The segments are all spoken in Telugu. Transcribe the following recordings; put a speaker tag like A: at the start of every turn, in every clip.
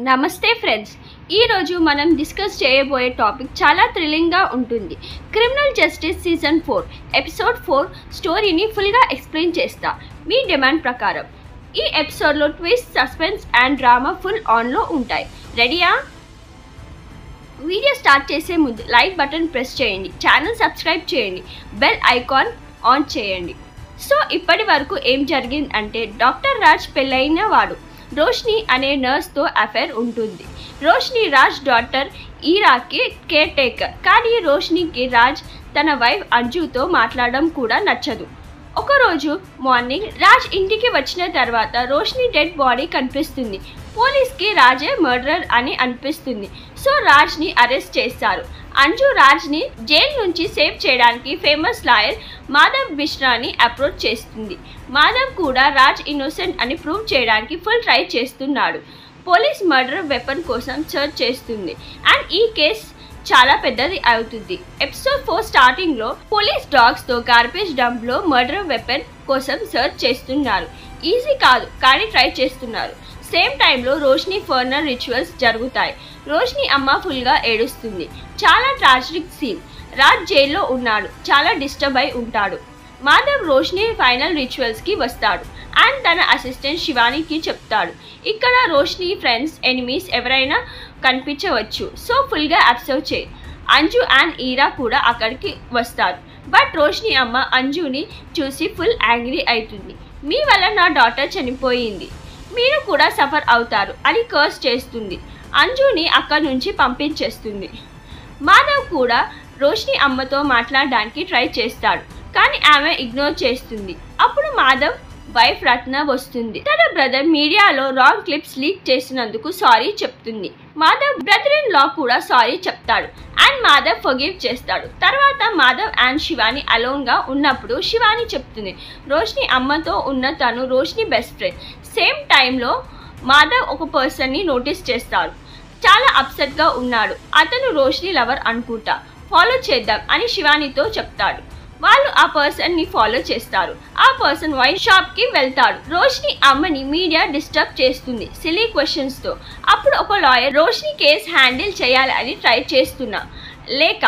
A: నమస్తే ఫ్రెండ్స్, ఈరోజు మనం డిస్కస్ చేయబోయే టాపిక్ చాలా థ్రిల్లింగ్గా ఉంటుంది. క్రిమినల్ జస్టిస్ సీజన్ 4 ఎపిసోడ్ 4 స్టోరీని ఫుల్గా ఎక్స్ప్లెయిన్ చేస్తా మీ డిమాండ్ ప్రకారం. ఈ ఎపిసోడ్లో twist, suspense and drama full ఆన్లో ఉంటాయి. రెడీయా? వీడియో స్టార్ట్ చేసే ముందు లైక్ బటన్ ప్రెస్ చేయండి, ఛానల్ సబ్స్క్రైబ్ చేయండి, బెల్ ఐకాన్ ఆన్ చేయండి. సో ఇప్పటి వరకు ఏం జరిగిందంటే, డాక్టర్ రాజ్ పెళ్ళైన వాడు. రోష్ని అనే నర్స్తో అఫైర్ ఉంటుంది. రోష్ని రాజ్ డాటర్ ఈరాకి కేర్ టేకర్. కానీ రోష్నికి రాజ్ తన వైఫ్ అంజుతో మాట్లాడడం కూడా నచ్చదు. ఒకరోజు మార్నింగ్ రాజ్ ఇంటికి వచ్చిన తర్వాత రోష్ని డెడ్ బాడీ కనిపిస్తుంది. పోలీస్కి రాజే మర్డరర్ అని అనిపిస్తుంది. సో రాజ్ని అరెస్ట్ చేస్తారు. అంజు రాజ్ని జైలు నుంచి సేవ్ చేయడానికి ఫేమస్ లాయర్ మాధవ్ మిశ్రాని అప్రోచ్ చేస్తుంది. మాధవ్ కూడా రాజ్ ఇన్నోసెంట్ అని ప్రూవ్ చేయడానికి ఫుల్ ట్రై చేస్తున్నాడు. పోలీస్ మర్డర్ వెపన్ కోసం సర్చ్ చేస్తుంది అండ్ ఈ కేస్ చాలా పెద్దది అవుతుంది. ఎపిసోడ్ 4 స్టార్టింగ్ లో పోలీస్ డాగ్స్ తో గార్బేజ్ డంప్ లో మర్డర్ వెపన్ కోసం సర్చ్ చేస్తున్నారు. ఈజీ కాదు కానీ ట్రై చేస్తున్నారు. సేమ్ టైంలో రోష్ని ఫర్నర్ రిచువల్స్ జరుగుతాయి. రోష్ని అమ్మ ఫుల్గా ఏడుస్తుంది. చాలా ట్రాజిక్ సీన్. రాజ్ జైల్లో ఉన్నాడు, చాలా డిస్టర్బ్ అయి ఉంటాడు. మాధవ్ రోష్ని ఫైనల్ రిచువల్స్కి వస్తాడు అండ్ తన అసిస్టెంట్ శివానికి చెప్తాడు, ఇక్కడ రోష్ని ఫ్రెండ్స్, ఎనిమీస్ ఎవరైనా కనిపించవచ్చు, సో ఫుల్గా అబ్జర్వ్ చేయి. అంజు అండ్ ఈరా కూడా అక్కడికి వస్తారు. బట్ రోష్ని అమ్మ అంజుని చూసి ఫుల్ యాంగ్రీ అవుతుంది. మీ వల్ల నా డాటర్ చనిపోయింది, మీరు కూడా సఫర్ అవుతారు అని కర్స్ చేస్తుంది. అంజుని అక్కడి నుంచి పంపించేస్తుంది. మాధవ్ కూడా రోష్ని అమ్మతో మాట్లాడడానికి ట్రై చేస్తాడు కానీ ఆమె ఇగ్నోర్ చేస్తుంది. అప్పుడు మాధవ్ వైఫ్ రత్న వస్తుంది. తన బ్రదర్ మీడియాలో రాంగ్ క్లిప్స్ లీక్ చేసినందుకు సారీ చెప్తుంది. మాధవ్ బ్రదర్ ఇన్ లా కూడా సారీ చెప్తాడు అండ్ మాధవ్ ఫర్గివ్ చేస్తాడు. తర్వాత మాధవ్ అండ్ శివాని అలోన్ గా ఉన్నప్పుడు శివాని చెప్తుంది, రోష్ని అమ్మతో ఉన్న తను రోష్ని బెస్ట్ ఫ్రెండ్. సేమ్ టైంలో మాధవ్ ఒక పర్సన్ని నోటీస్ చేస్తాడు. చాలా అప్సెట్ గా ఉన్నాడు. అతను రోష్ని లవర్ అనుకుంటా, ఫాలో చేద్దాం అని శివానితో చెప్తాడు. వాళ్ళు ఆ పర్సన్ ని ఫాలో చేస్తారు. ఆ పర్సన్ వైన్ షాప్ కి వెళ్తాడు. రోష్ని అమ్మని మీడియా డిస్టర్బ్ చేస్తుంది సిలీ క్వశ్చన్స్ తో. అప్పుడు ఒక లాయర్ రోష్ని కేస్ హ్యాండిల్ చేయాలి అని ట్రై చేస్తున్నా లేక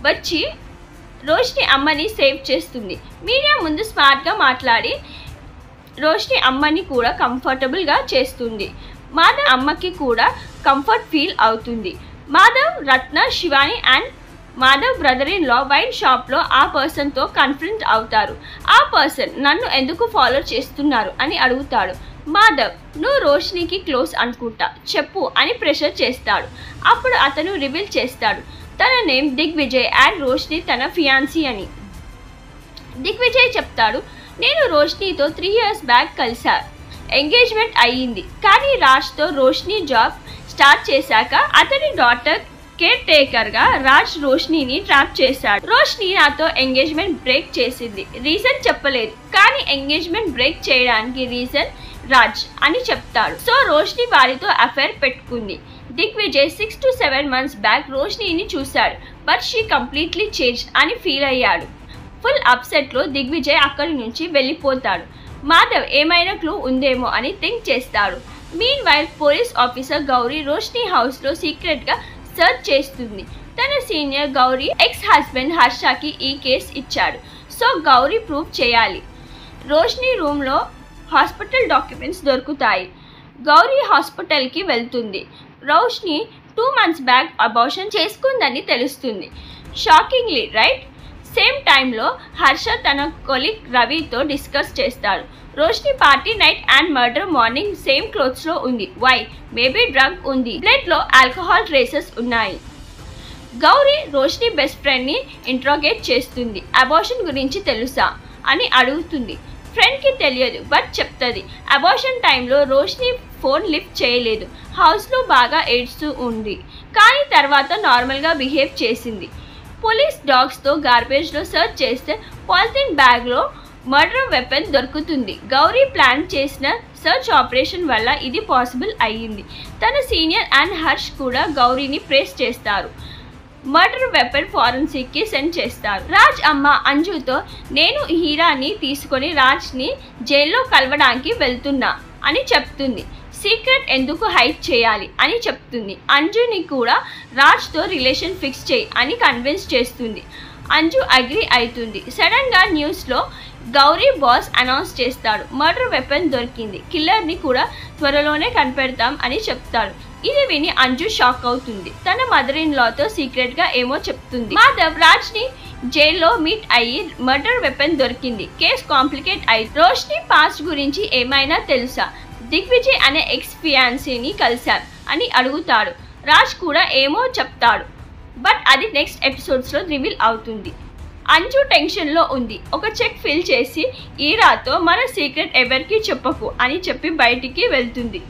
A: వచ్చి రోష్ని అమ్మని సేవ్ చేస్తుంది. మీడియా ముందు స్మార్ట్ గా మాట్లాడి రోష్ని అమ్మని కూడా కంఫర్టబుల్ గా చేస్తుంది. మాధవ్ అమ్మకి కూడా కంఫర్ట్ ఫీల్ అవుతుంది. Madhav, Ratna, Shivani and Madhav brother in law wine షాప్లో ఆ పర్సన్తో కన్ఫ్రంట్ అవుతారు. ఆ పర్సన్ నన్ను ఎందుకు ఫాలో చేస్తున్నారు అని అడుగుతాడు. మాధవ్, నువ్వు రోష్నికి క్లోజ్ అనుకుంటా, చెప్పు అని ప్రెషర్ చేస్తాడు. అప్పుడు అతను రివీల్ చేస్తాడు తన నేమ్ దిగ్విజయ్ అండ్ రోష్ని తన ఫియాన్సీ అని. దిగ్విజయ్ చెప్తాడు, నేను రోష్నితో 3 years బ్యాక్ కలిసా, ఎంగేజ్మెంట్ అయ్యింది. కానీ రాజ్తో రోష్ని జాబ్ స్టార్ట్ చేశాక అతని డాటర్ కేర్ టేకర్ గా రాజ్ రోష్నిని ట్రాప్ చేశాడు. రోష్ని నాతో ఎంగేజ్మెంట్ బ్రేక్ చేసింది. రీజన్ చెప్పలేదు కానీ ఎంగేజ్మెంట్ బ్రేక్ చేయడానికి రీజన్ రాజ్ అని చెప్తాడు. సో రోష్ని వారితో అఫైర్ పెట్టుకుంది. దిగ్విజయ్ 6 to 7 months బ్యాక్ రోష్నిని చూశాడు బట్ షీ కంప్లీట్లీ చేంజ్ అని ఫీల్ అయ్యాడు. ఫుల్ అప్సెట్ లో దిగ్విజయ్ అక్కడి నుంచి వెళ్ళిపోతాడు. మాధవ్ ఏమైనా క్లూ ఉందేమో అని థింక్ చేస్తాడు. Mean while police officer Gauri Roshni house లో సీక్రెట్ గా సర్చ్ చేస్తుంది. తన సీనియర్ గౌరీ ఎక్స్ హస్బెండ్ హర్షకి ఈ కేస్ ఇచ్చాడు. సో గౌరీ ప్రూవ్ చేయాలి. రోష్ని రూమ్ లో హాస్పిటల్ డాక్యుమెంట్స్ దొరుకుతాయి. గౌరీ హాస్పిటల్ కి వెళ్తుంది. రోష్ని 2 months బ్యాక్ అబార్షన్ చేసుకుందని తెలుస్తుంది. Shockingly right? సేమ్ టైంలో హర్ష తన కొలీగ్ రవితో డిస్కస్ చేస్తాడు. Roshni party night and murder morning same clothes లో ఉంది. వై? మేబీ డ్రంక్ ఉంది. బ్లడ్ లో ఆల్కహాల్ ట్రేసెస్ ఉన్నాయి. గౌరీ రోష్ని బెస్ట్ ఫ్రెండ్ ని ఇంట్రోగేట్ చేస్తుంది. అబార్షన్ గురించి తెలుసా అని అడుగుతుంది. ఫ్రెండ్ కి తెలియదు బట్ చెప్తుంది. అబార్షన్ టైంలో రోష్ని ఫోన్ లిఫ్ట్ చేయలేదు. హౌస్ లో బాగా ఏడ్స్తూ ఉంది కానీ తర్వాత నార్మల్ గా బిహేవ్ చేసింది. పోలీస్ డాగ్స్ తో గార్బేజ్ లో సర్చ్ చేస్తే పాలిథిన్ బ్యాగ్ లో మర్డర్ వెపన్ దొరుకుతుంది. గౌరీ ప్లాన్ చేసిన సర్చ్ ఆపరేషన్ వల్ల ఇది పాసిబుల్ అయ్యింది. తన సీనియర్ అండ్ హర్ష్ కూడా గౌరీని ప్రేస్ చేస్తారు. మర్డర్ వెపన్ ఫారెన్సిక్ కి సెండ్ చేస్తారు. రాజ్ అమ్మ అంజుతో, నేను హీరాని తీసుకొని రాజ్ని జైల్లో కలవడానికి వెళ్తున్నా అని చెప్తుంది. సీక్రెట్ ఎందుకు హైడ్ చేయాలి అని చెప్తుంది. అంజుని కూడా రాజ్తో రిలేషన్ ఫిక్స్ చేయి అని కన్విన్స్ చేస్తుంది. అంజు అగ్రి అవుతుంది. సడన్గా న్యూస్లో గౌరీ బాస్ అనౌన్స్ చేస్తాడు, మర్డర్ వెపన్ దొరికింది, కిల్లర్ని కూడా త్వరలోనే కనిపెడతాం అని చెప్తాడు. ఇది విని అంజు షాక్ అవుతుంది. తన మదర్ ఇన్ లాతో సీక్రెట్గా ఏమో చెప్తుంది. మాధవ్ రాజ్ని జైల్లో మీట్ అయ్యి మర్డర్ వెపన్ దొరికింది, కేస్ కాంప్లికేట్ అయి రోష్ని పాస్ట్ గురించి ఏమైనా తెలుసా, దిగ్విజయ్ అనే ఎక్స్ ఫియాన్సీని కలిశాను అని అడుగుతాడు. రాజ్ కూడా ఏమో చెప్తాడు, బట్ అది నెక్స్ట్ ఎపిసోడ్స్లో రివీల్ అవుతుంది. అంజు టెన్షన్లో ఉంది. ఒక చెక్ ఫిల్ చేసి ఈరాతో మన సీక్రెట్ ఎవరికి చెప్పకు అని చెప్పి బయటికి వెళ్తుంది.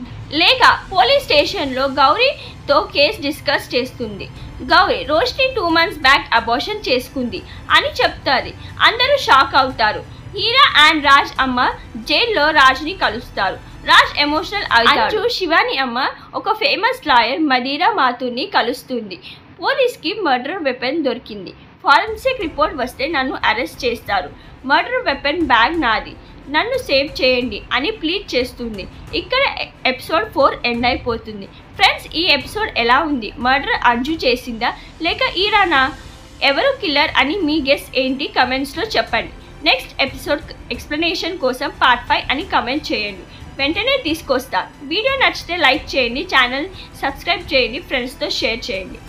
A: లేక పోలీస్ స్టేషన్లో గౌరీతో కేసు డిస్కస్ చేస్తుంది. Gauri Roshni 2 months back abortion చేసుకుంది అని చెప్తాది. అందరూ షాక్ అవుతారు. హీరా అండ్ రాజ్ అమ్మ జైల్లో రాజ్ని కలుస్తారు. రాజ్ ఎమోషనల్ అవుతాడు. అంజు శివాని అమ్మ ఒక ఫేమస్ లాయర్ మదీరా మాథూర్ని కలుస్తుంది. పోలీస్కి మర్డర్ వెపన్ దొరికింది, ఫారెన్సిక్ రిపోర్ట్ వస్తే నన్ను అరెస్ట్ చేస్తారు, మర్డర్ వెపన్ బ్యాగ్ నాది, నన్ను సేవ్ చేయండి అని ప్లీడ్ చేస్తుంది. ఇక్కడ ఎపిసోడ్ 4 ఎండ్ అయిపోతుంది. ఫ్రెండ్స్, ఈ ఎపిసోడ్ ఎలా ఉంది? మర్డర్ అంజు చేసిందా లేక ఈరానా? ఎవరు కిల్లర్ అని మీ గెస్ ఏంటి కమెంట్స్లో చెప్పండి. నెక్స్ట్ ఎపిసోడ్ ఎక్స్ప్లెనేషన్ కోసం పార్ట్ 5 అని కమెంట్ చేయండి, వెంటనే తీసుకొస్తా. వీడియో నచ్చితే లైక్ చేయండి, ఛానల్ సబ్స్క్రైబ్ చేయండి, ఫ్రెండ్స్తో షేర్ చేయండి.